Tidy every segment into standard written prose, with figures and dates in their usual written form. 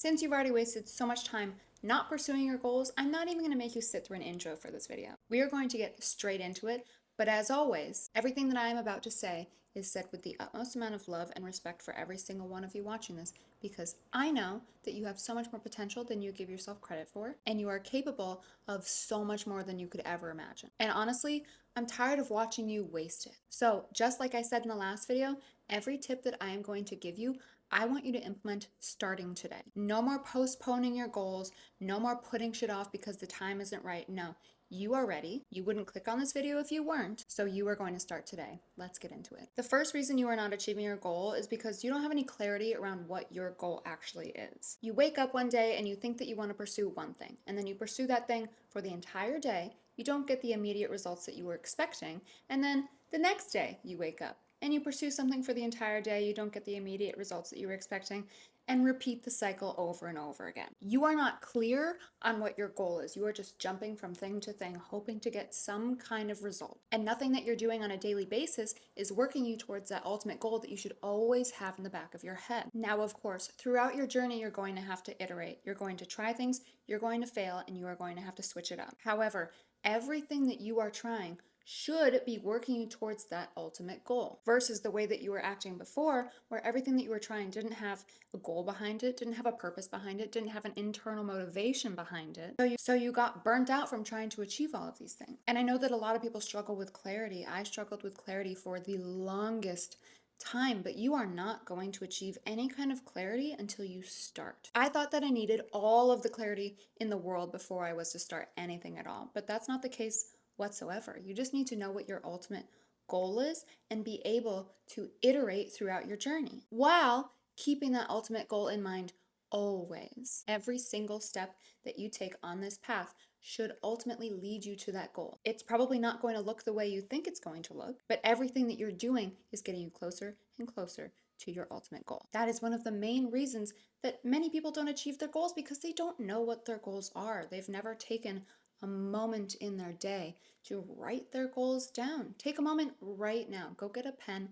Since you've already wasted so much time not pursuing your goals, I'm not even going to make you sit through an intro for this video. We are going to get straight into it, but as always, everything that I am about to say is said with the utmost amount of love and respect for every single one of you watching this, because I know that you have so much more potential than you give yourself credit for, and you are capable of so much more than you could ever imagine. And honestly, I'm tired of watching you waste it. So just like I said in the last video, every tip that I am going to give you, I want you to implement starting today. No more postponing your goals, no more putting shit off because the time isn't right. No, you are ready. You wouldn't click on this video if you weren't, so you are going to start today. Let's get into it. The first reason you are not achieving your goal is because you don't have any clarity around what your goal actually is. You wake up one day and you think that you want to pursue one thing, and then you pursue that thing for the entire day. You don't get the immediate results that you were expecting, and then the next day you wake up and you pursue something for the entire day, you don't get the immediate results that you were expecting, and repeat the cycle over and over again. You are not clear on what your goal is. You are just jumping from thing to thing, hoping to get some kind of result. And nothing that you're doing on a daily basis is working you towards that ultimate goal that you should always have in the back of your head. Now, of course, throughout your journey, you're going to have to iterate. You're going to try things, you're going to fail, and you are going to have to switch it up. However, everything that you are trying should be working you towards that ultimate goal versus the way that you were acting before, where everything that you were trying didn't have a goal behind it, didn't have a purpose behind it, didn't have an internal motivation behind it. So you got burnt out from trying to achieve all of these things. And I know that a lot of people struggle with clarity. I struggled with clarity for the longest time, but you are not going to achieve any kind of clarity until you start. I thought that I needed all of the clarity in the world before I was to start anything at all, but that's not the case whatsoever. You just need to know what your ultimate goal is and be able to iterate throughout your journey while keeping that ultimate goal in mind always. Every single step that you take on this path should ultimately lead you to that goal. It's probably not going to look the way you think it's going to look, but everything that you're doing is getting you closer and closer to your ultimate goal. That is one of the main reasons that many people don't achieve their goals, because they don't know what their goals are. They've never taken a moment in their day to write their goals down. Take a moment right now. Go get a pen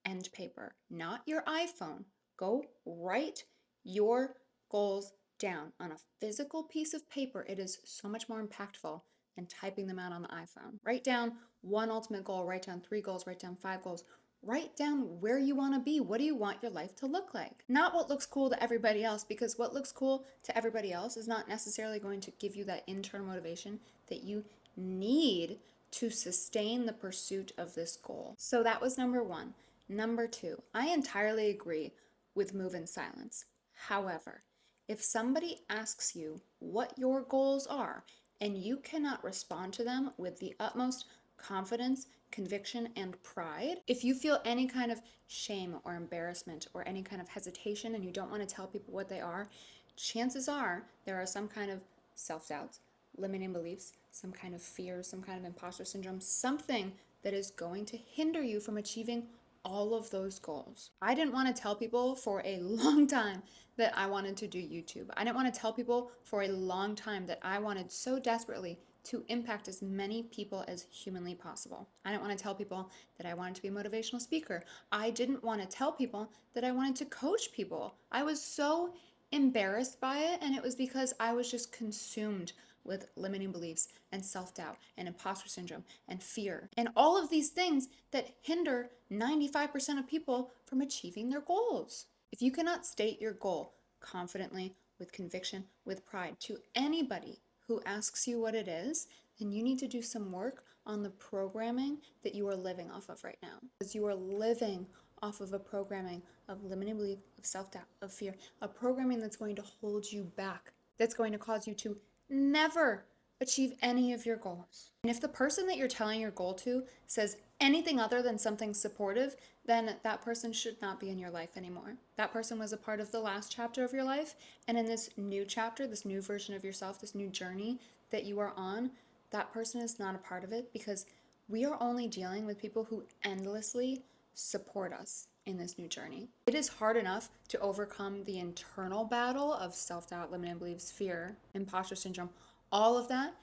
and paper, not your iPhone. Go write your goals down on a physical piece of paper. It is so much more impactful than typing them out on the iPhone. Write down one ultimate goal, write down 3 goals, write down 5 goals. Write down where you want to be. What do you want your life to look like? Not what looks cool to everybody else, because what looks cool to everybody else is not necessarily going to give you that internal motivation that you need to sustain the pursuit of this goal. So that was number 1. Number 2, I entirely agree with move in silence. However, if somebody asks you what your goals are and you cannot respond to them with the utmost confidence, conviction, and pride, if you feel any kind of shame or embarrassment or any kind of hesitation and you don't want to tell people what they are, chances are there are some kind of self-doubts, limiting beliefs, some kind of fear, some kind of imposter syndrome, something that is going to hinder you from achieving all of those goals. I didn't want to tell people for a long time that I wanted to do YouTube. I didn't want to tell people for a long time that I wanted so desperately to impact as many people as humanly possible. I didn't want to tell people that I wanted to be a motivational speaker. I didn't want to tell people that I wanted to coach people. I was so embarrassed by it, and it was because I was just consumed with limiting beliefs and self-doubt and imposter syndrome and fear and all of these things that hinder 95% of people from achieving their goals. If you cannot state your goal confidently, with conviction, with pride to anybody who asks you what it is, then you need to do some work on the programming that you are living off of right now. Because you are living off of a programming of limiting belief, of self-doubt, of fear, a programming that's going to hold you back, that's going to cause you to never achieve any of your goals. And if the person that you're telling your goal to says anything other than something supportive, then that person should not be in your life anymore. That person was a part of the last chapter of your life, and in this new chapter, this new version of yourself, this new journey that you are on, that person is not a part of it, because we are only dealing with people who endlessly support us in this new journey. It is hard enough to overcome the internal battle of self-doubt, limiting beliefs, fear, imposter syndrome, all of that,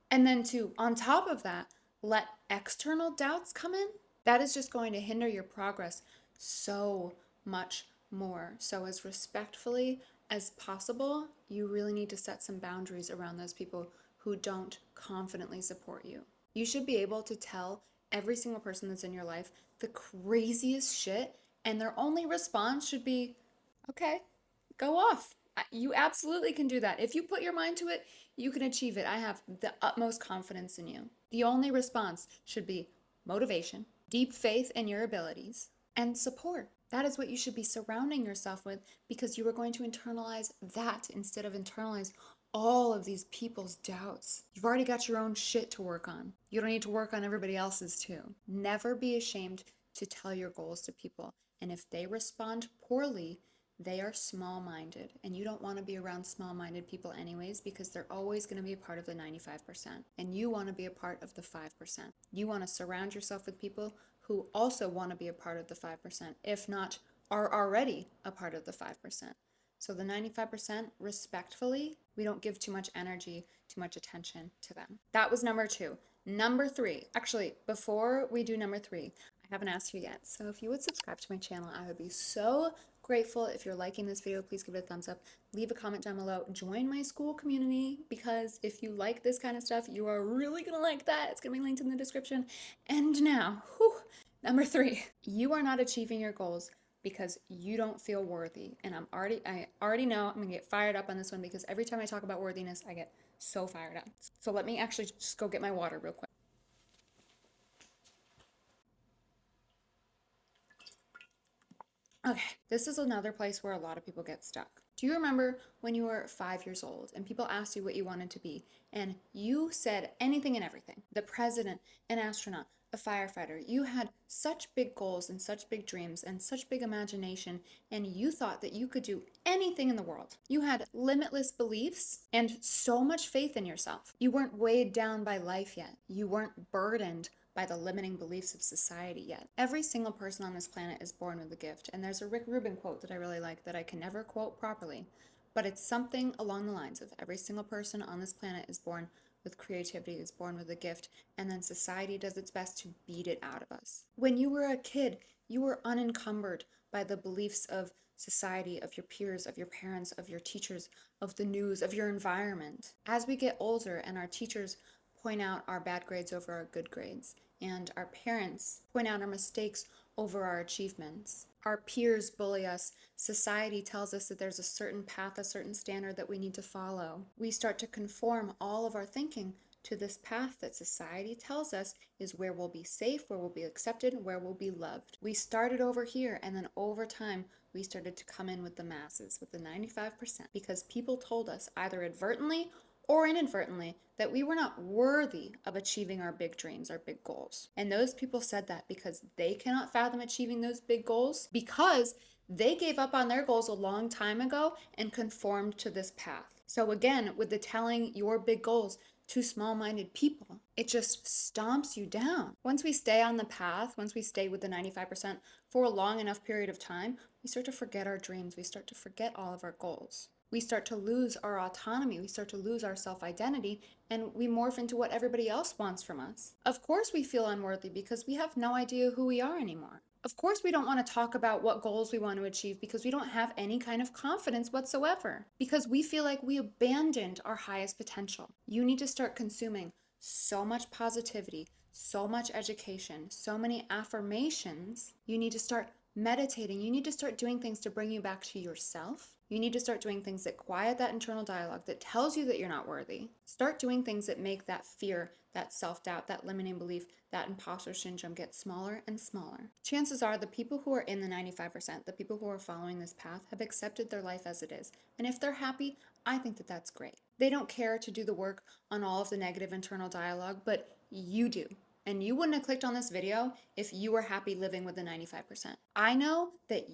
and then to, on top of that, let external doubts come in. That is just going to hinder your progress so much more. So as respectfully as possible, you really need to set some boundaries around those people who don't confidently support you. You should be able to tell every single person that's in your life the craziest shit, and their only response should be, okay, go off. You absolutely can do that. If you put your mind to it, you can achieve it. I have the utmost confidence in you. The only response should be motivation, deep faith in your abilities, and support. That is what you should be surrounding yourself with, because you are going to internalize that instead of internalize all of these people's doubts. You've already got your own shit to work on. You don't need to work on everybody else's too. Never be ashamed to tell your goals to people. And if they respond poorly, they are small minded. And you don't want to be around small minded people, anyways, because they're always going to be a part of the 95%. And you want to be a part of the 5%. You want to surround yourself with people who also want to be a part of the 5%, if not are already a part of the 5%. So the 95%, respectfully, we don't give too much energy, too much attention to them. That was number 2. Number 3, actually, before we do number 3, I haven't asked you yet. So if you would subscribe to my channel, I would be so grateful. If you're liking this video, please give it a thumbs up. Leave a comment down below. Join my school community, because if you like this kind of stuff, you are really gonna like that. It's gonna be linked in the description. And now, number 3, you are not achieving your goals because you don't feel worthy. And I already know I'm gonna get fired up on this one, because every time I talk about worthiness, I get so fired up. So let me actually just go get my water real quick. Okay, this is another place where a lot of people get stuck. Do you remember when you were 5 years old and people asked you what you wanted to be, and you said anything and everything? The president, an astronaut, a firefighter. You had such big goals and such big dreams and such big imagination, and you thought that you could do anything in the world. You had limitless beliefs and so much faith in yourself. You weren't weighed down by life yet. You weren't burdened by the limiting beliefs of society yet. Every single person on this planet is born with a gift, and there's a Rick Rubin quote that I really like that I can never quote properly, but it's something along the lines of every single person on this planet is born with creativity, is born with a gift, and then society does its best to beat it out of us. When you were a kid, you were unencumbered by the beliefs of society, of your peers, of your parents, of your teachers, of the news, of your environment. As we get older and our teachers point out our bad grades over our good grades, and our parents point out our mistakes over our achievements, our peers bully us, society tells us that there's a certain path, a certain standard that we need to follow. We start to conform all of our thinking to this path that society tells us is where we'll be safe, where we'll be accepted, where we'll be loved. We started over here, and then over time, we started to come in with the masses, with the 95%, because people told us, either advertently or inadvertently, that we were not worthy of achieving our big dreams, our big goals. And those people said that because they cannot fathom achieving those big goals, because they gave up on their goals a long time ago and conformed to this path. So again, with the telling your big goals to small-minded people, it just stomps you down. Once we stay on the path, once we stay with the 95% for a long enough period of time, we start to forget our dreams. We start to forget all of our goals. We start to lose our autonomy, we start to lose our self-identity, and we morph into what everybody else wants from us. Of course we feel unworthy because we have no idea who we are anymore. Of course we don't want to talk about what goals we want to achieve because we don't have any kind of confidence whatsoever, because we feel like we abandoned our highest potential. You need to start consuming so much positivity, so much education, so many affirmations. You need to start meditating. You need to start doing things to bring you back to yourself. You need to start doing things that quiet that internal dialogue that tells you that you're not worthy. Start doing things that make that fear, that self-doubt, that limiting belief, that imposter syndrome get smaller and smaller. Chances are the people who are in the 95%, the people who are following this path, have accepted their life as it is. And if they're happy, I think that that's great. They don't care to do the work on all of the negative internal dialogue, but you do. And you wouldn't have clicked on this video if you were happy living with the 95%. I know that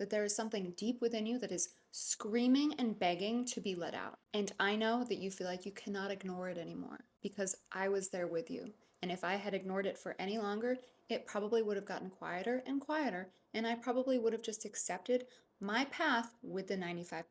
there is something deep within you that is screaming and begging to be let out. And I know that you feel like you cannot ignore it anymore, because I was there with you. And if I had ignored it for any longer, it probably would have gotten quieter and quieter, and I probably would have just accepted my path with the 95%.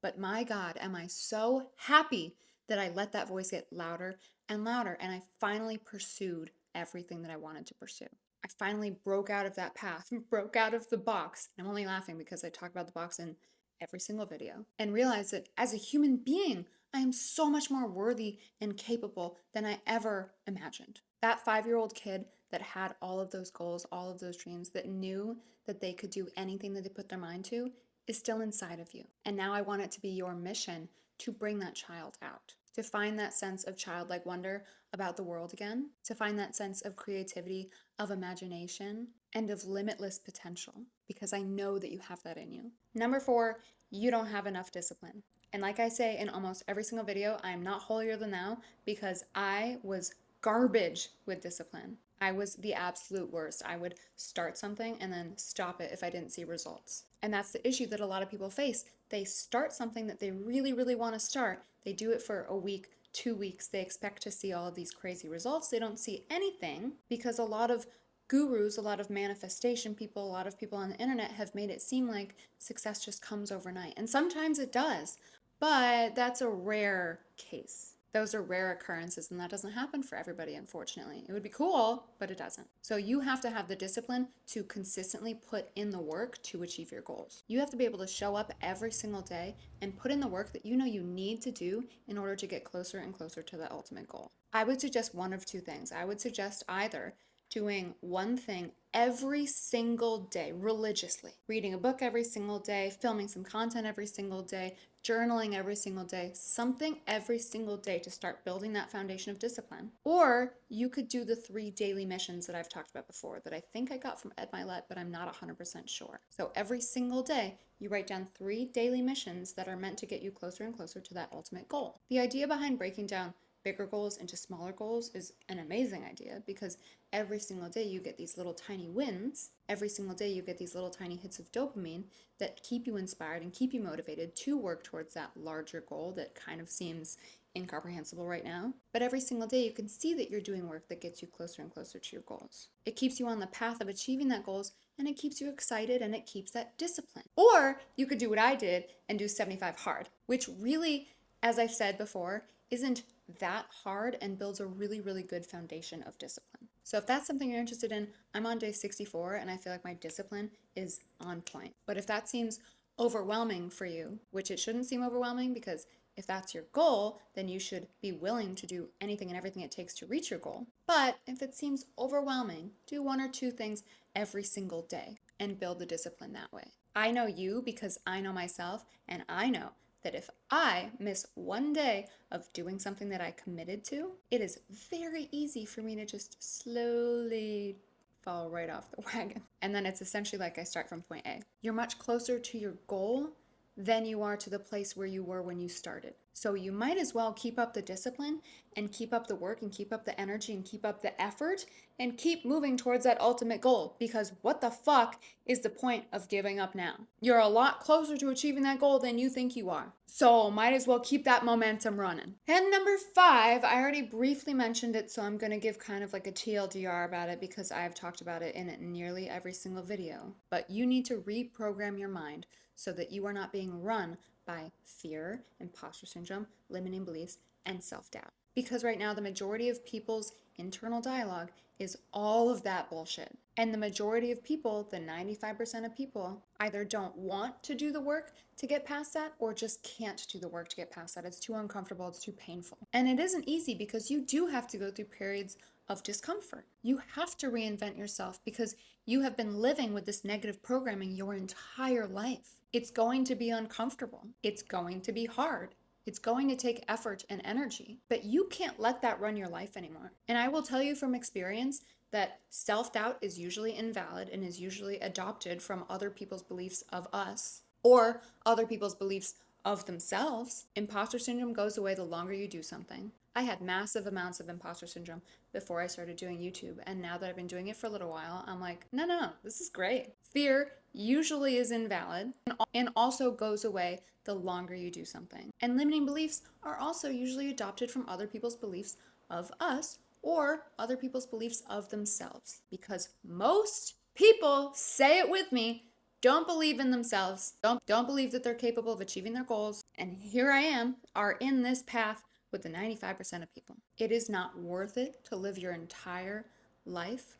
But my God, am I so happy that I let that voice get louder and louder, and I finally pursued everything that I wanted to pursue. I finally broke out of that path, broke out of the box. I'm only laughing because I talk about the box in every single video and realize that as a human being, I am so much more worthy and capable than I ever imagined. That 5-year-old kid that had all of those goals, all of those dreams, that knew that they could do anything that they put their mind to, is still inside of you. And now I want it to be your mission to bring that child out, to find that sense of childlike wonder about the world again, to find that sense of creativity, of imagination, and of limitless potential, because I know that you have that in you. Number 4, you don't have enough discipline. And like I say in almost every single video, I am not holier than thou, because I was garbage with discipline. I was the absolute worst. I would start something and then stop it if I didn't see results. And that's the issue that a lot of people face. They start something that they really, really want to start. They do it for a week, 2 weeks. They expect to see all of these crazy results. They don't see anything because a lot of gurus, a lot of manifestation people, a lot of people on the internet have made it seem like success just comes overnight. And sometimes it does, but that's a rare case. Those are rare occurrences, and that doesn't happen for everybody, unfortunately. It would be cool, but it doesn't. So you have to have the discipline to consistently put in the work to achieve your goals. You have to be able to show up every single day and put in the work that you know you need to do in order to get closer and closer to the ultimate goal. I would suggest one of two things. I would suggest either doing one thing every single day religiously, reading a book every single day, filming some content every single day, journaling every single day, something every single day to start building that foundation of discipline. Or you could do the 3 daily missions that I've talked about before that I think I got from Ed Milet, but I'm not 100% sure. So every single day, you write down 3 daily missions that are meant to get you closer and closer to that ultimate goal. The idea behind breaking down bigger goals into smaller goals is an amazing idea, because every single day you get these little tiny wins. Every single day you get these little tiny hits of dopamine that keep you inspired and keep you motivated to work towards that larger goal that kind of seems incomprehensible right now. But every single day you can see that you're doing work that gets you closer and closer to your goals. It keeps you on the path of achieving that goals, and it keeps you excited, and it keeps that discipline. Or you could do what I did and do 75 hard, which really, as I've said before, isn't that hard and builds a really, really good foundation of discipline. So if that's something you're interested in, I'm on day 64 and I feel like my discipline is on point. But if that seems overwhelming for you, which it shouldn't seem overwhelming, because if that's your goal, then you should be willing to do anything and everything it takes to reach your goal. But if it seems overwhelming, do 1 or 2 things every single day and build the discipline that way. I know you because I know myself, and I know that if I miss 1 day of doing something that I committed to, it is very easy for me to just slowly fall right off the wagon. And then it's essentially like I start from point A. You're much closer to your goal than you are to the place where you were when you started. So you might as well keep up the discipline and keep up the work and keep up the energy and keep up the effort and keep moving towards that ultimate goal, because what the fuck is the point of giving up now? You're a lot closer to achieving that goal than you think you are. So might as well keep that momentum running. And number 5, I already briefly mentioned it, so I'm going to give kind of like a TLDR about it because I've talked about it in nearly every single video. But you need to reprogram your mind so that you are not being run by fear, imposter syndrome, limiting beliefs, and self-doubt. Because right now, the majority of people's internal dialogue is all of that bullshit. And the majority of people, the 95% of people, either don't want to do the work to get past that or just can't do the work to get past that. It's too uncomfortable, it's too painful. And it isn't easy because you do have to go through periods of discomfort. You have to reinvent yourself because you have been living with this negative programming your entire life. It's going to be uncomfortable. It's going to be hard. It's going to take effort and energy, but you can't let that run your life anymore. And I will tell you from experience that self-doubt is usually invalid and is usually adopted from other people's beliefs of us or other people's beliefs of themselves. Imposter syndrome goes away the longer you do something. I had massive amounts of imposter syndrome before I started doing YouTube, and now that I've been doing it for a little while, I'm like, no, this is great. Fear usually is invalid and also goes away the longer you do something. And limiting beliefs are also usually adopted from other people's beliefs of us or other people's beliefs of themselves, because most people, say it with me, don't believe in themselves, don't believe that they're capable of achieving their goals, and here I am, are in this path with the 95% of people. It is not worth it to live your entire life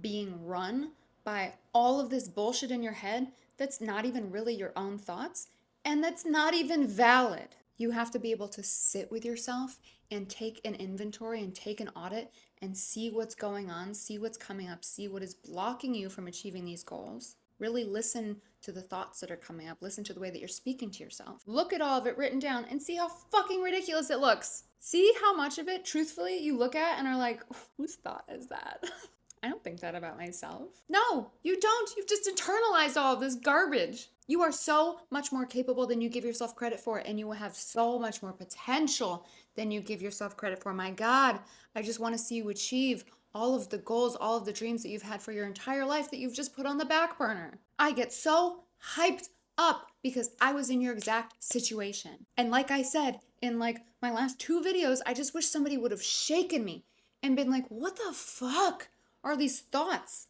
being run by all of this bullshit in your head that's not even really your own thoughts, and that's not even valid. You have to be able to sit with yourself and take an inventory and take an audit and see what's going on, see what's coming up, see what is blocking you from achieving these goals. Really listen to the thoughts that are coming up. Listen to the way that you're speaking to yourself. Look at all of it written down and see how fucking ridiculous it looks. See how much of it, truthfully, you look at and are like, whose thought is that? I don't think that about myself. No, you don't. You've just internalized all of this garbage. You are so much more capable than you give yourself credit for, and you will have so much more potential than you give yourself credit for. My God, I just want to see you achieve all of the goals, all of the dreams that you've had for your entire life that you've just put on the back burner. I get so hyped up because I was in your exact situation. And like I said, in like my last 2 videos, I just wish somebody would have shaken me and been like, what the fuck are these thoughts?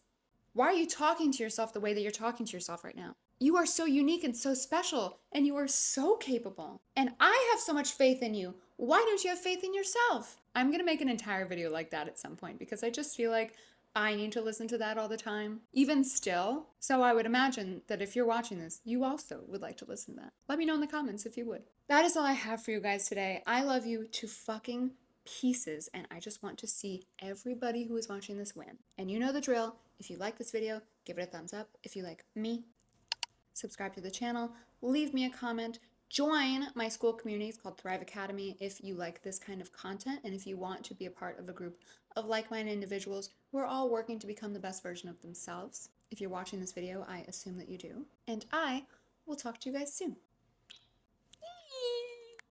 Why are you talking to yourself the way that you're talking to yourself right now? You are so unique and so special, and you are so capable. And I have so much faith in you. Why don't you have faith in yourself? I'm gonna make an entire video like that at some point because I just feel like I need to listen to that all the time, even still. So I would imagine that if you're watching this, you also would like to listen to that. Let me know in the comments if you would. That is all I have for you guys today. I love you to fucking pieces, and I just want to see everybody who is watching this win. And you know the drill. If you like this video, give it a thumbs up. If you like me, subscribe to the channel, leave me a comment, join my school community. It's called Thrive Academy if you like this kind of content and if you want to be a part of a group of like-minded individuals who are all working to become the best version of themselves. If you're watching this video, I assume that you do. And I will talk to you guys soon.